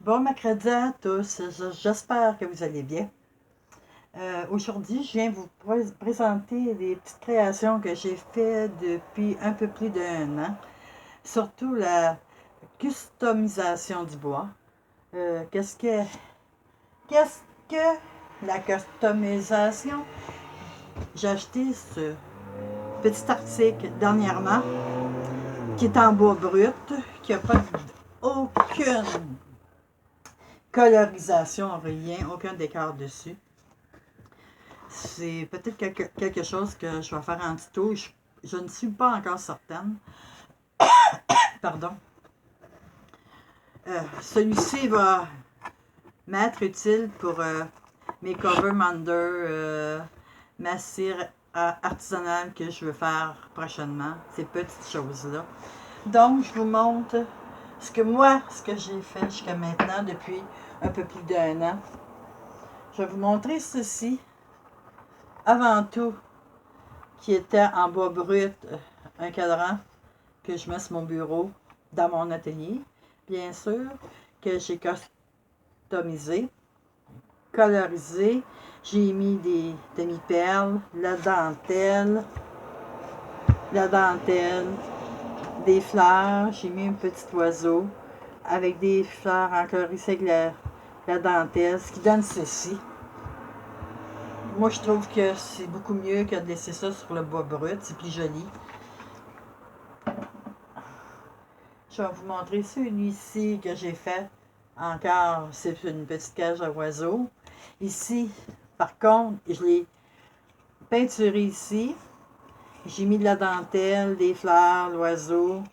Bon mercredi à tous, j'espère que vous allez bien. Aujourd'hui, je viens vous présenter des petites créations que j'ai faites depuis un peu plus d'un an, surtout la customisation du bois. Qu'est-ce que la customisation? J'ai acheté ce petit article dernièrement qui est en bois brut, qui n'a pas aucune colorisation, rien, aucun décor dessus. C'est peut-être quelque chose que je vais faire en tuto. Je ne suis pas encore certaine. Pardon. Celui-ci va m'être utile pour mes cover manders, ma cire artisanale que je veux faire prochainement. Ces petites choses-là. Donc, je vous montre ce que j'ai fait jusqu'à maintenant depuis un peu plus d'un an. Je vais vous montrer ceci. Avant tout, qui était en bois brut, un cadran que je mets sur mon bureau, dans mon atelier, bien sûr, que j'ai customisé, colorisé. J'ai mis des demi-perles, la dentelle, des fleurs. J'ai mis un petit oiseau avec des fleurs encolorisées avec la dentelle, ce qui donne ceci. Moi, je trouve que c'est beaucoup mieux que de laisser ça sur le bois brut. C'est plus joli. Je vais vous montrer celui-ci que j'ai fait. Encore, c'est une petite cage à oiseaux. Ici, par contre, je l'ai peinturé ici. J'ai mis de la dentelle, des fleurs, l'oiseau.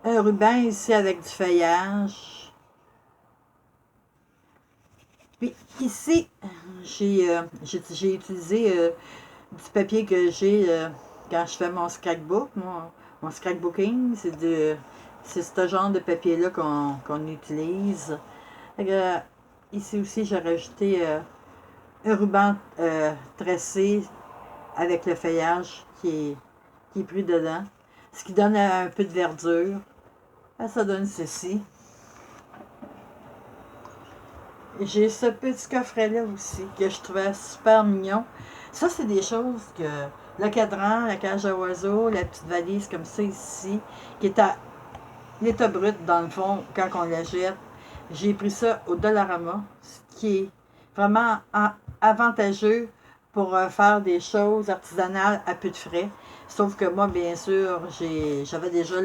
Un ruban ici avec du feuillage. Puis ici, j'ai utilisé du papier que j'ai quand je fais mon scrapbook, mon scrapbooking. C'est ce genre de papier-là qu'on utilise. Ici aussi, j'ai rajouté un ruban tressé avec le feuillage qui est pris dedans, ce qui donne un peu de verdure. Ça donne ceci. J'ai ce petit coffret-là aussi que je trouvais super mignon. Ça, c'est des choses que le cadran, la cage à oiseaux, la petite valise comme ça ici, qui est à l'état brut dans le fond quand on la jette. J'ai pris ça au Dollarama, ce qui est vraiment avantageux pour faire des choses artisanales à peu de frais. Sauf que moi, bien sûr, j'avais déjà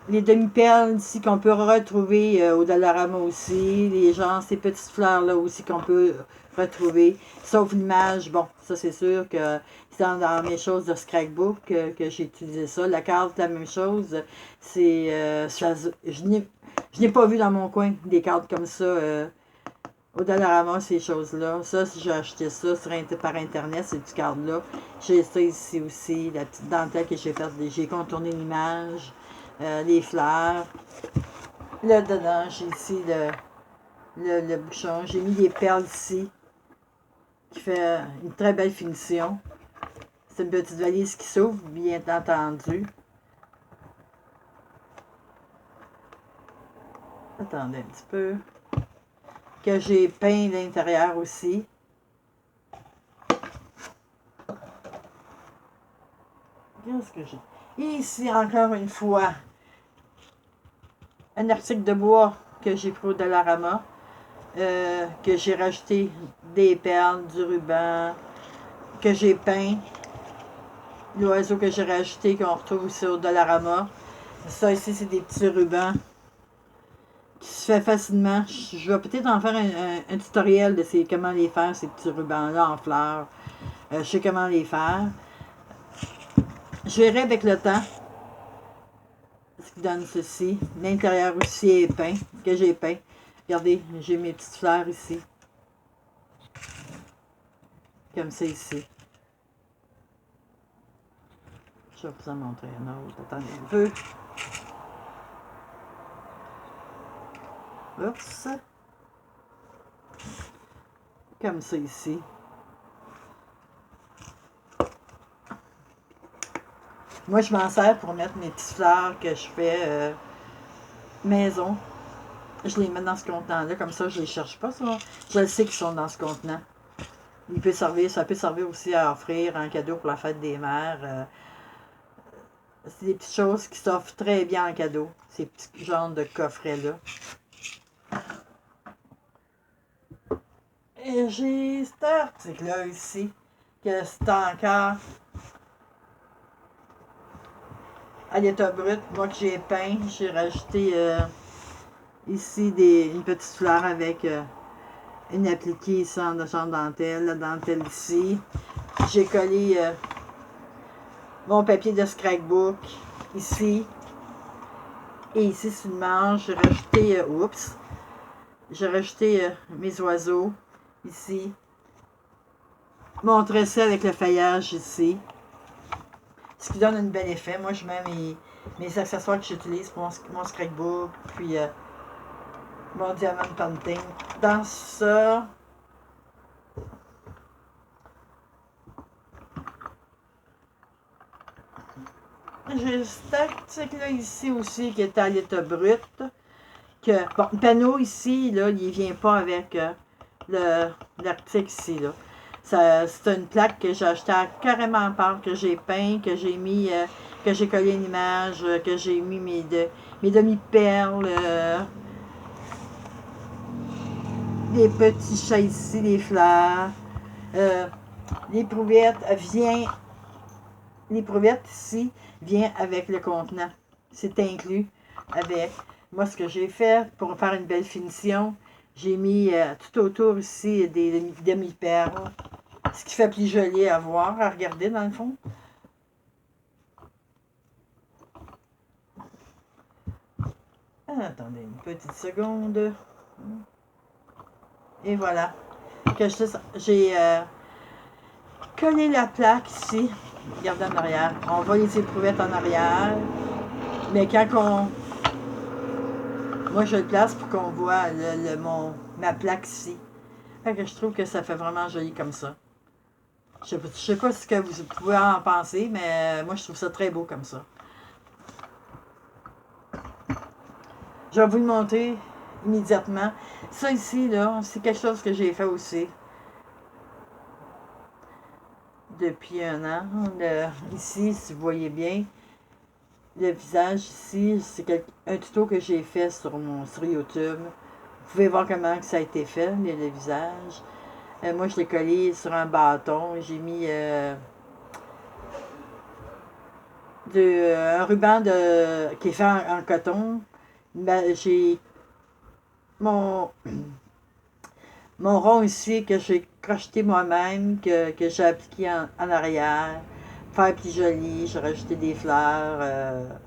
les demi-perles ici qu'on peut retrouver au Dollarama aussi. Ces petites fleurs-là aussi qu'on peut retrouver. Sauf l'image, bon, ça c'est sûr que c'est dans mes choses de scrapbook que j'ai utilisé ça. La carte, la même chose. Je n'ai pas vu dans mon coin des cartes comme ça au Dollarama, ces choses-là. Ça, si j'ai acheté ça par Internet, ces petites cartes-là. J'ai ça ici aussi, la petite dentelle que j'ai faite. J'ai contourné l'image. Les fleurs. Là, dedans, j'ai ici le bouchon. J'ai mis des perles ici, qui fait une très belle finition. C'est une petite valise qui s'ouvre, bien entendu. Attendez un petit peu. Que j'ai peint l'intérieur aussi. Qu'est-ce que j'ai? Et ici, encore une fois, un article de bois que j'ai pris au Dollarama, que j'ai rajouté des perles, du ruban, que j'ai peint, l'oiseau que j'ai rajouté, qu'on retrouve aussi au Dollarama. Ça ici, c'est des petits rubans qui se fait facilement. Je vais peut-être en faire un tutoriel de comment les faire, ces petits rubans-là en fleurs. Je sais comment les faire. Je verrai avec le temps ce qui donne ceci. L'intérieur aussi est peint, que j'ai peint. Regardez, j'ai mes petites fleurs ici. Comme ça ici. Je vais vous en montrer un autre. Attendez un peu. Oups. Comme ça ici. Moi, je m'en sers pour mettre mes petites fleurs que je fais maison. je les mets dans ce contenant-là, comme ça je les cherche pas, ça. Je le sais qu'ils sont dans ce contenant. Ça peut servir aussi à offrir un cadeau pour la fête des mères. C'est des petites choses qui s'offrent très bien en cadeau, ces petits genres de coffrets-là. Et j'ai cet article-là ici, que c'est encore à l'état brut, moi que j'ai peint. J'ai rajouté ici une petite fleur avec une appliquée ici en genre dentelle, la dentelle ici. J'ai collé mon papier de scrapbook ici. Et ici, sur le manche, j'ai rajouté mes oiseaux ici. Mon tresset avec le feuillage ici. Ce qui donne un bel effet. Moi, je mets mes accessoires que j'utilise pour mon scrapbook, puis mon diamond painting. Dans ça, j'ai cet article-là ici aussi qui est à l'état brut. Bon, le panneau ici, là, il ne vient pas avec l'article ici, là. C'est une plaque que j'ai achetée carrément à part, que j'ai peint, que j'ai mis, que j'ai collé une image, que j'ai mis mes demi-perles, les petits chats ici, les fleurs, l'éprouvette l'éprouvette ici vient avec le contenant. C'est inclus avec. Moi, ce que j'ai fait pour faire une belle finition, j'ai mis tout autour ici des demi-perles. Ce qui fait plus joli à voir, à regarder dans le fond. Attendez une petite seconde. Et voilà. J'ai collé la plaque ici. Regardez en arrière. On voit les éprouvettes en arrière. Mais quand moi, je le place pour qu'on voit ma plaque ici. Fait que je trouve que ça fait vraiment joli comme ça. Je sais pas ce que vous pouvez en penser, mais moi, je trouve ça très beau comme ça. Je vais vous le montrer immédiatement. Ça ici, là, c'est quelque chose que j'ai fait aussi. Depuis un an. Ici, si vous voyez bien, le visage ici, c'est un tuto que j'ai fait sur YouTube. Vous pouvez voir comment ça a été fait, le visage. Moi, je l'ai collé sur un bâton. J'ai mis un ruban qui est fait en coton. Ben, j'ai mon rond ici que j'ai crocheté moi-même, que j'ai appliqué en arrière. Faire plus joli, j'ai rajouté des fleurs.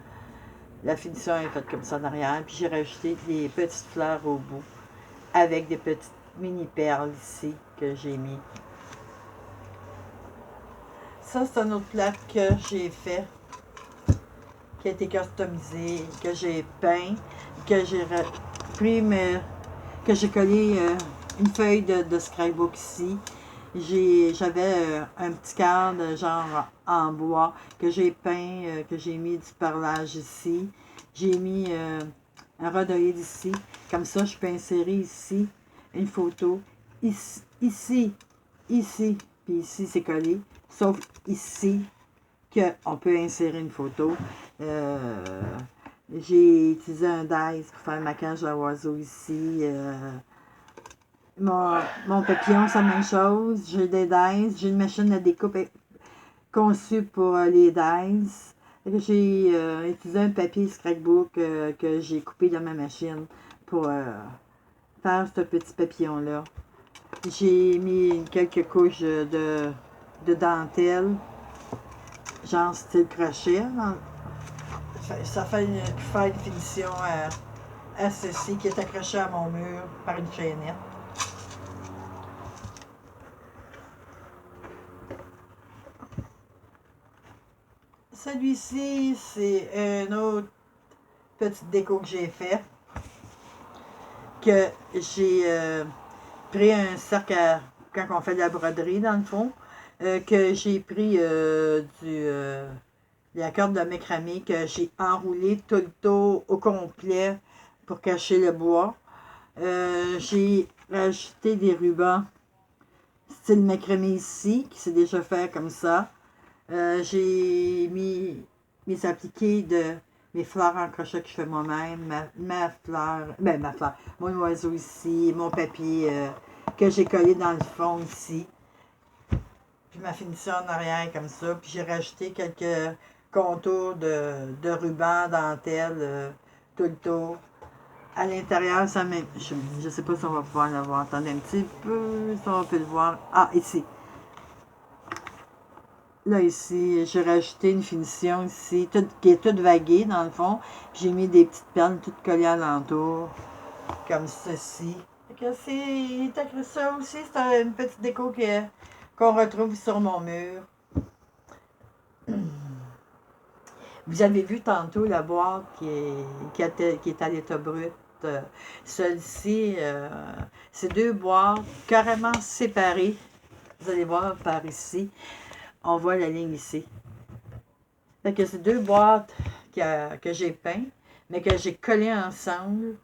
La finition est faite comme ça en arrière. Puis j'ai rajouté des petites fleurs au bout, avec des petites mini-perles ici que j'ai mis. Ça, c'est un autre plaque que j'ai fait, qui a été customisé, que j'ai peint, que j'ai pris, que j'ai collé une feuille de scrapbook ici. J'avais un petit cadre genre en bois que j'ai peint, que j'ai mis du perlage ici. J'ai mis un rhodoïde ici. Comme ça, je peux insérer ici une photo. Ici, puis ici, c'est collé. Sauf ici, qu'on peut insérer une photo. J'ai utilisé un dice pour faire ma cage à oiseaux ici. Mon papillon, c'est la même chose. J'ai des dice. J'ai une machine à découpe conçue pour les dice. J'ai utilisé un papier scrapbook que j'ai coupé dans ma machine pour faire ce petit papillon-là. J'ai mis quelques couches de dentelle, genre style crochet. Ça fait une finition à ceci qui est accroché à mon mur par une chaînette. Celui-ci, c'est un autre petite déco que j'ai fait. Que j'ai pris un cercle quand on fait de la broderie, dans le fond. Que j'ai pris la corde de macramé que j'ai enroulé tout le tour au complet pour cacher le bois. J'ai rajouté des rubans style macramé ici, qui s'est déjà fait comme ça. J'ai mis mes appliqués de mes fleurs en crochet que je fais moi-même, ma fleur, ma fleur, mon oiseau ici, mon papier que j'ai collé dans le fond ici. Puis ma finition en arrière comme ça. Puis j'ai rajouté quelques contours de ruban, dentelle, tout le tour. À l'intérieur, ça me... Je sais pas si on va pouvoir le voir. Attendez un petit peu, si on peut le voir. Ah, ici. Là, ici, j'ai rajouté une finition ici, qui est toute vaguée dans le fond. J'ai mis des petites perles toutes collées alentour, comme ceci. Ça aussi, c'est une petite déco qu'on retrouve sur mon mur. Vous avez vu tantôt la boîte qui est à l'état brut. Celle-ci, c'est deux boîtes carrément séparées. Vous allez voir par ici. On voit la ligne ici. Fait que c'est deux boîtes que j'ai peintes, mais que j'ai collées ensemble.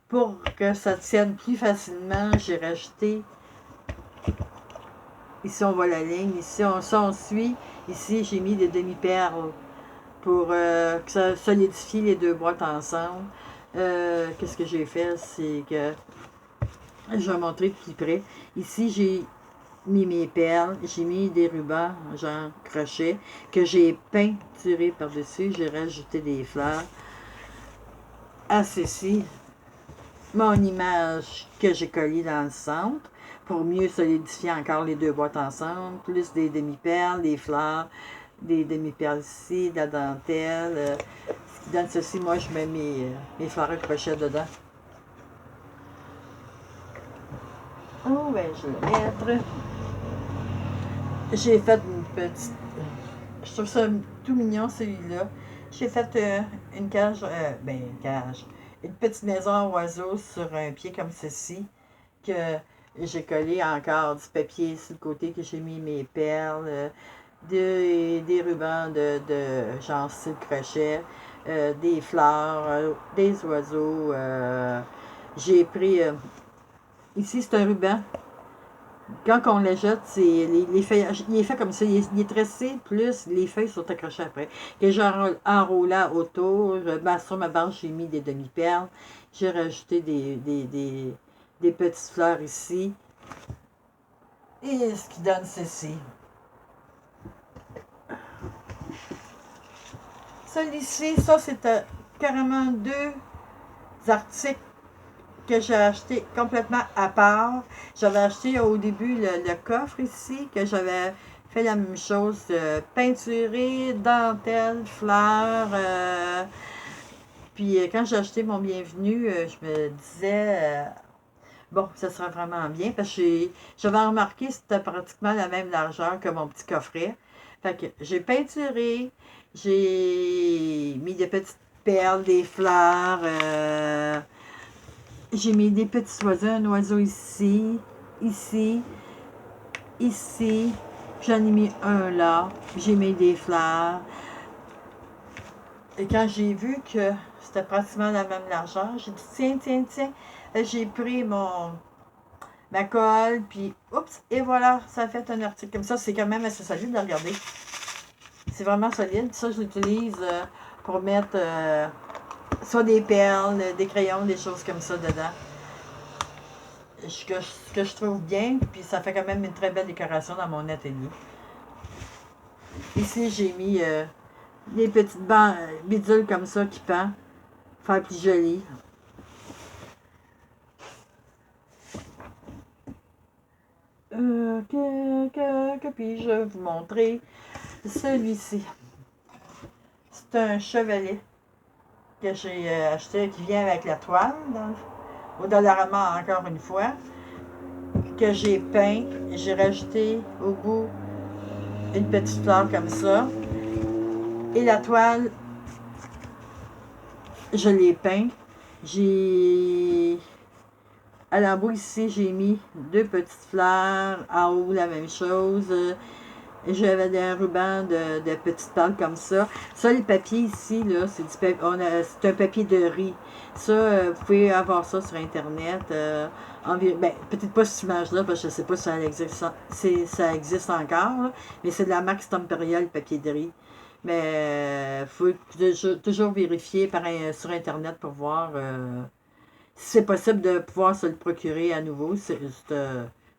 Pour que ça tienne plus facilement, j'ai rajouté. Ici, on voit la ligne. Ici, on suit. Ici, j'ai mis des demi-perles pour que ça solidifie les deux boîtes ensemble. Qu'est-ce que j'ai fait? C'est que je vais montrer de plus près. Ici, j'ai mis mes perles, j'ai mis des rubans, genre crochet, que j'ai peinturé par-dessus. J'ai rajouté des fleurs. À ceci, mon image que j'ai collée dans le centre pour mieux solidifier encore les deux boîtes ensemble, plus des demi-perles, des fleurs, des demi-perles ici, de la dentelle. Ce qui donne ceci, moi je mets mes fleurs à crochet dedans. Oh, ben je vais le mettre. J'ai fait une petite... Je trouve ça tout mignon celui-là. J'ai fait une cage, une cage, une petite maison à oiseaux sur un pied comme ceci, que j'ai collé encore du papier sur le côté, que j'ai mis mes perles, des rubans de genre style crochet, des fleurs, des oiseaux. J'ai pris, ici c'est un ruban. Quand on le jette, c'est les feuilles, il est fait comme ça, il est tressé, plus les feuilles sont accrochées après. Que j'ai enroulé autour, sur ma barre, j'ai mis des demi-perles, j'ai rajouté des petites fleurs ici. Et ce qui donne ceci. Celui-ci, ça c'est carrément deux articles que j'ai acheté complètement à part. J'avais acheté au début le coffre ici, que j'avais fait la même chose, peinturé, dentelle, fleurs. Puis quand j'ai acheté mon bienvenu, je me disais, bon, ça sera vraiment bien, parce que j'avais remarqué que c'était pratiquement la même largeur que mon petit coffret. Fait que j'ai peinturé, j'ai mis des petites perles, des fleurs, j'ai mis des petits oiseaux, un oiseau ici, ici, ici. J'en ai mis un là. J'ai mis des fleurs. Et quand j'ai vu que c'était pratiquement la même largeur, j'ai dit tiens, tiens, tiens. J'ai pris ma colle, puis oups, et voilà, ça a fait un article comme ça. C'est quand même assez solide de regarder. C'est vraiment solide. Ça, je l'utilise pour mettre soit des perles, des crayons, des choses comme ça dedans. Ce que je trouve bien, puis ça fait quand même une très belle décoration dans mon atelier. Ici, j'ai mis des petites bidules comme ça qui pendent, faire plus joli. Que puis-je vous montrer? Celui-ci. C'est un chevalet que j'ai acheté, qui vient avec la toile, au Dollarama encore une fois, que j'ai peint. J'ai rajouté au bout une petite fleur comme ça. Et la toile, je l'ai peint. J'ai... À l'embout ici, j'ai mis deux petites fleurs. En haut, la même chose. Et j'avais des rubans de petites perles comme ça. Ça, les papiers ici, là, c'est un papier de riz. Ça, vous pouvez avoir ça sur Internet. Ben, peut-être pas cette image-là, parce que je ne sais pas si ça existe encore. Là, mais c'est de la marque Stamperia, le papier de riz. Mais il faut toujours vérifier sur Internet pour voir si c'est possible de pouvoir se le procurer à nouveau. C'est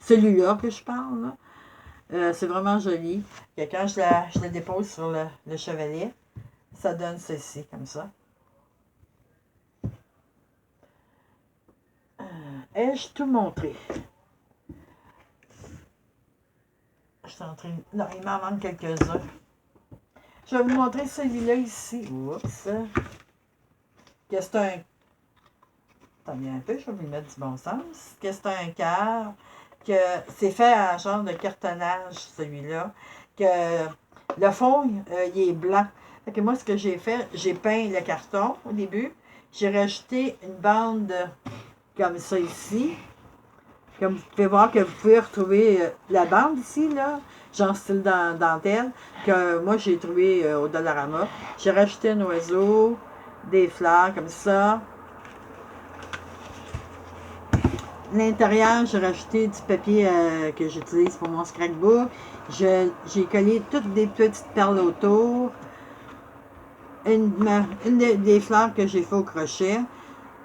celui-là que je parle, là. C'est vraiment joli. Et quand je la dépose sur le chevalet, ça donne ceci, comme ça. Ai-je tout montré? Je suis en train... Non, il m'en manque quelques-uns. Je vais vous montrer celui-là ici. Oups. Que c'est un... Attendez un peu, je vais vous le mettre du bon sens. Que c'est un cœur. Que c'est fait en genre de cartonnage, celui-là. Que le fond, il est blanc. Fait que moi, ce que j'ai fait, j'ai peint le carton au début. J'ai rajouté une bande comme ça ici. Comme vous pouvez voir que vous pouvez retrouver la bande ici, là, genre style dentelle, que moi j'ai trouvé au Dollarama. J'ai rajouté un oiseau, des fleurs comme ça. L'intérieur, j'ai rajouté du papier que j'utilise pour mon scrapbook. J'ai collé toutes des petites perles autour. Des fleurs que j'ai fait au crochet,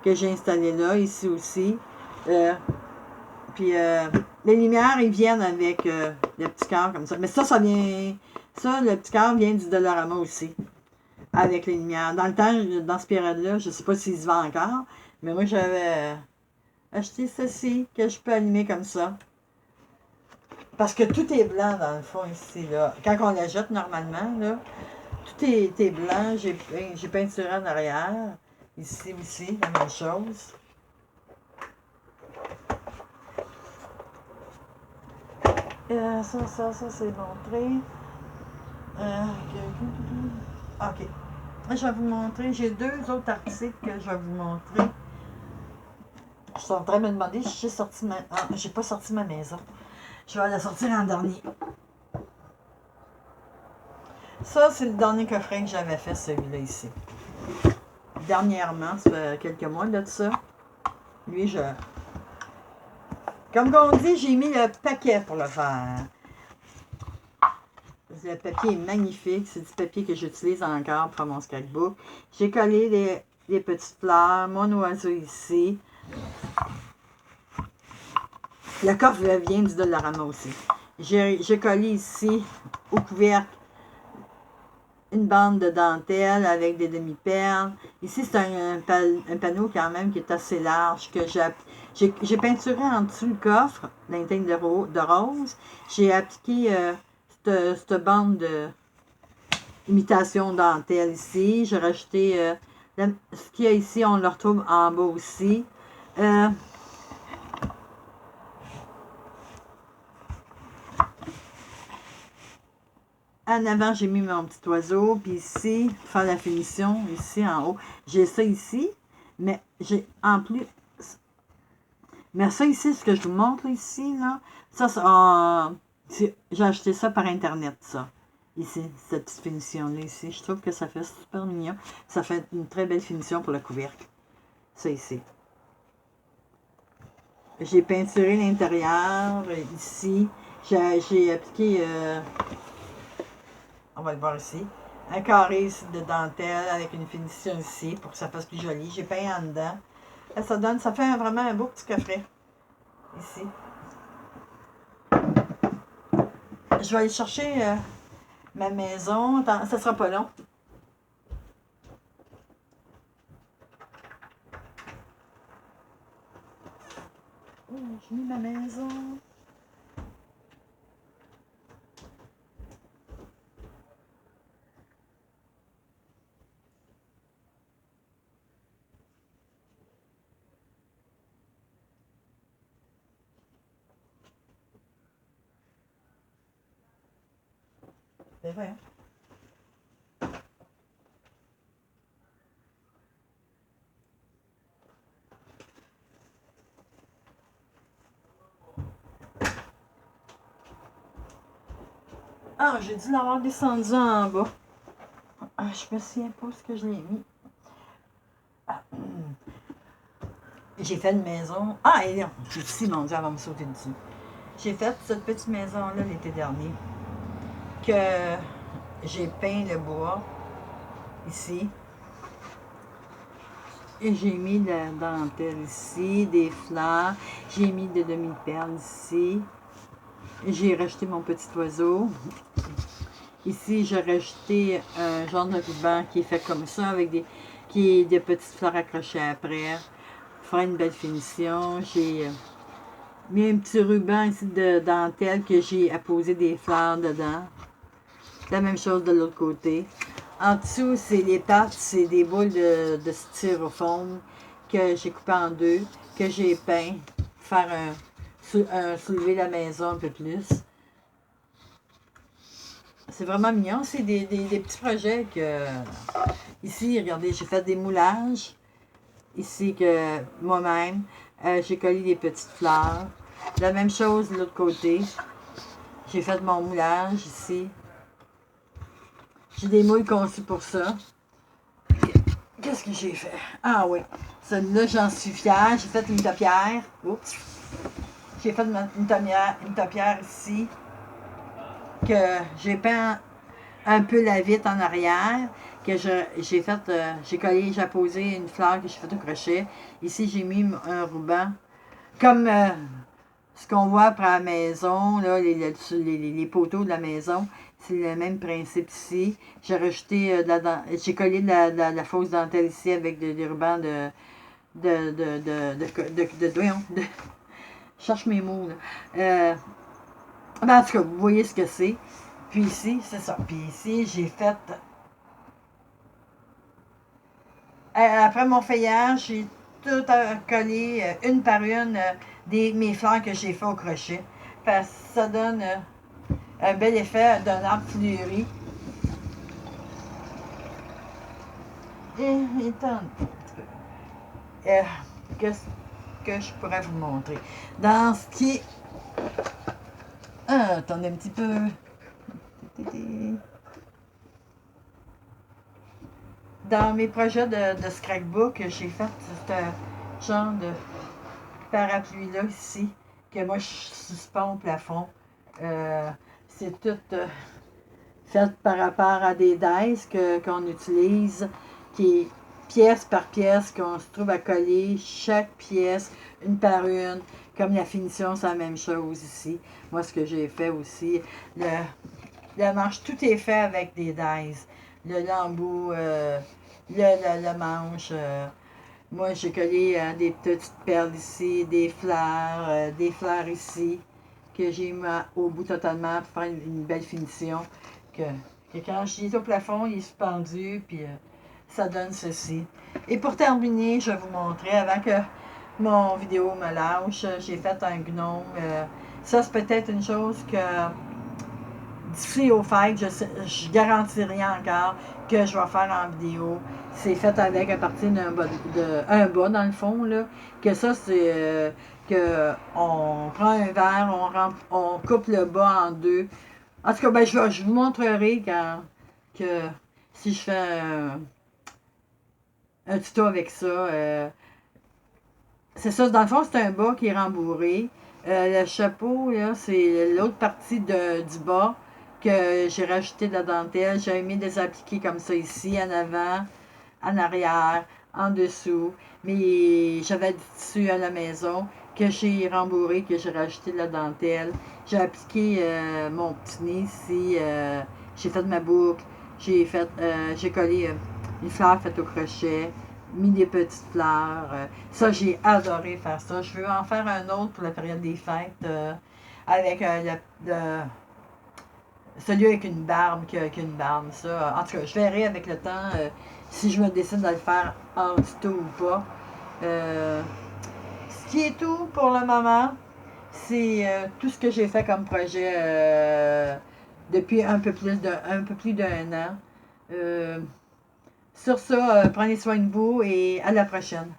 que j'ai installé là, ici aussi. Puis les lumières, ils viennent avec le petit cœur comme ça. Mais ça vient. Ça, le petit cœur vient du Dollarama aussi. Avec les lumières. Dans le temps, dans ce période-là, je ne sais pas s'il se vend encore. Mais moi, j'avais acheté ceci que je peux allumer comme ça. Parce que tout est blanc dans le fond ici. Là. Quand on la jette normalement, là, tout est blanc. J'ai peinturé en arrière. Ici aussi, la même chose. Ça, c'est montré. OK. Je vais vous montrer. J'ai deux autres articles que je vais vous montrer. Je suis en train de me demander si j'ai sorti ma... Ah, j'ai pas sorti ma maison. Je vais la sortir en dernier. Ça, c'est le dernier coffret que j'avais fait, celui-là ici. Dernièrement, ça fait quelques mois de ça. Lui, comme on dit, j'ai mis le paquet pour le faire. Le papier est magnifique. C'est du papier que j'utilise encore pour faire mon scrapbook. J'ai collé les petites fleurs, mon oiseau ici. Le coffre vient du Dollarama aussi. J'ai collé ici, au couvercle, une bande de dentelle avec des demi-perles. Ici, c'est un panneau quand même qui est assez large que j'ai peinturé en dessous le coffre, l'inteigne de rose. J'ai appliqué cette bande de imitation dentelle ici. J'ai rajouté ce qu'il y a ici, on le retrouve en bas aussi. En avant, j'ai mis mon petit oiseau. Puis ici, pour faire la finition, ici en haut, j'ai ça ici. Mais j'ai en plus... Mais ça ici, ce que je vous montre ici, là, ça, j'ai acheté ça par Internet, ça. Ici, cette petite finition-là, ici. Je trouve que ça fait super mignon. Ça fait une très belle finition pour le couvercle. Ça ici. J'ai peinturé l'intérieur, ici. J'ai appliqué... on va le voir ici. Un carré ici de dentelle avec une finition ici pour que ça fasse plus joli. J'ai peint en dedans. Là, ça fait vraiment un beau petit coffret. Ici. Je vais aller chercher ma maison. Attends, ça sera pas long. Oh, j'ai mis ma maison. Ben voyons. Ah, j'ai dû l'avoir descendu en bas. Ah, je me souviens pas ce que je l'ai mis. Ah, j'ai fait une maison. Ah, et là, je suis ici, mon Dieu, elle va me sauter dessus. J'ai fait cette petite maison-là l'été dernier. Que j'ai peint le bois ici. Et j'ai mis de la dentelle ici, des fleurs. J'ai mis des demi-perles ici. J'ai rajouté mon petit oiseau. Ici, j'ai rajouté un genre de ruban qui est fait comme ça, avec qui est des petites fleurs accrochées après, pour faire une belle finition. J'ai mis un petit ruban ici de dentelle que j'ai apposé des fleurs dedans. La même chose de l'autre côté. En dessous, c'est les pattes, c'est des boules de styrofoam que j'ai coupé en deux, que j'ai peint pour faire soulever la maison un peu plus. C'est vraiment mignon. C'est des petits projets que... Ici, regardez, j'ai fait des moulages. Ici, que moi-même, j'ai collé des petites fleurs. La même chose de l'autre côté. J'ai fait mon moulage ici. J'ai des moules conçues pour ça. Qu'est-ce que j'ai fait? Ah oui, celle-là, j'en suis fière. J'ai fait une topière. Oups. J'ai fait une topière ici. Que j'ai peint un peu la vitre en arrière. Que j'ai fait, j'ai collé, j'ai posé une fleur que j'ai faite au crochet. Ici, j'ai mis un ruban. Comme ce qu'on voit après la maison, là, les poteaux de la maison. C'est le même principe ici. J'ai rajouté j'ai collé de la fausse dentelle ici avec des rubans de je cherche mes mots, là. Ben, en tout cas, vous voyez ce que c'est. Puis ici, c'est ça. Puis ici, j'ai fait... après mon feuillage, j'ai tout collé, une par une, mes fleurs que j'ai fait au crochet. Parce que ça donne un bel effet d'un arbre fleuri. Et étonne. Qu'est-ce que je pourrais vous montrer? Dans ce qui est... attendez un petit peu. Dans mes projets de scrapbook, j'ai fait ce genre de parapluie-là ici, que moi je suspends au plafond. C'est tout fait par rapport à des dies qu'on utilise, qui est pièce par pièce, qu'on se trouve à coller chaque pièce, une par une. Comme la finition, c'est la même chose ici. Moi, ce que j'ai fait aussi, la manche, tout est fait avec des dies. Le lambeau, le manche. Moi, j'ai collé des petites perles ici, des fleurs ici, que j'ai mis au bout totalement pour faire une belle finition. Que quand je suis au plafond, il est suspendu, puis ça donne ceci. Et pour terminer, je vais vous montrer, avant que mon vidéo me lâche, j'ai fait un gnome. Ça, c'est peut-être une chose que d'ici au fait, je garantis rien encore que je vais faire en vidéo. C'est fait avec à partir d'un bas dans le fond, là. Que ça, c'est que on prend un verre, on coupe le bas en deux. En tout cas, ben, je vous montrerai que si je fais un tuto avec ça. C'est ça, dans le fond, c'est un bas qui est rembourré. Le chapeau, là, c'est l'autre partie du bas que j'ai rajouté de la dentelle. J'ai mis des appliqués comme ça ici, en avant, en arrière, en dessous. Mais j'avais du tissu à la maison que j'ai rembourré, que j'ai rajouté de la dentelle. J'ai appliqué mon petit nez ici. J'ai fait ma boucle. J'ai collé une fleur faite au crochet, mis des petites fleurs. Ça, j'ai adoré faire ça. Je veux en faire un autre pour la période des fêtes avec celui avec une barbe qu'une barbe. Ça. En tout cas, je verrai avec le temps si je me décide de le faire en tuto ou pas. Ce qui est tout pour le moment, c'est tout ce que j'ai fait comme projet depuis un peu plus d'un an. Sur ça, prenez soin de vous et à la prochaine.